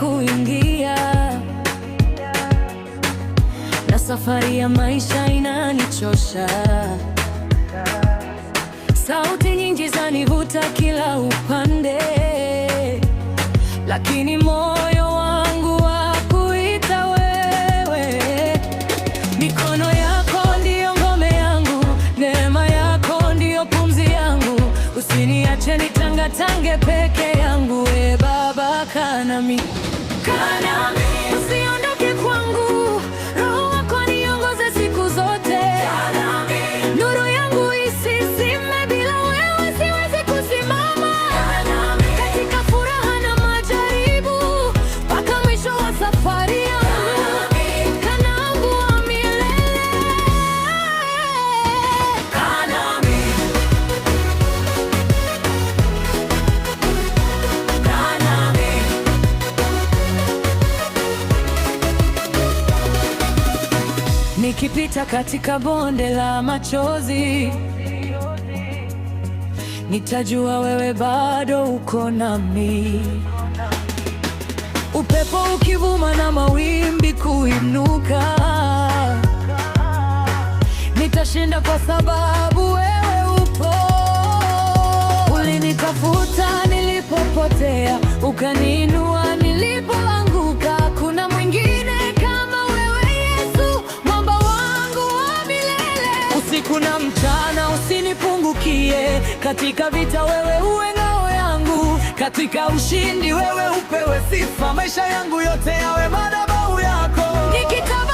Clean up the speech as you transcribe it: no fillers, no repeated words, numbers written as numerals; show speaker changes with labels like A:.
A: kuingia, na safari ya maisha inanichosha. Sauti nyingi zanivuta kila upande, lakini moyo wangu wakuita wewe. Mikono yako ndiyo ngome yangu, neema yako ndiyo pumzi yangu. Usiniache nitangatange peke yangu, we Baba, kaa nami, kaa nami. Usiondoke kwangu, Roho wako niongoze siku zote. Nuru yangu isizime, bila wewe siwezi kusimama. Katika furaha na majaribu, mpaka mwisho wa safari yangu. Kaa nami wa milele. Kaa nami. Kaa nami. Nikipita katika bonde la machozi, nitajua wewe bado uko nami. Upepo ukivuma na mawimbi kuinuka, nitashinda kwa sababu wewe upo. Ulinitafuta nilipopotea, ukaniinua nilipoanguka. Kuna mwingine kama wewe Yesu, mwamba wangu wa milele. Usiku na mchana usinipungukie, katika vita wewe uwe ngao yangu. Katika ushindi wewe upewe sifa, maisha yangu yote yawe madhabahu yako. Nikitaba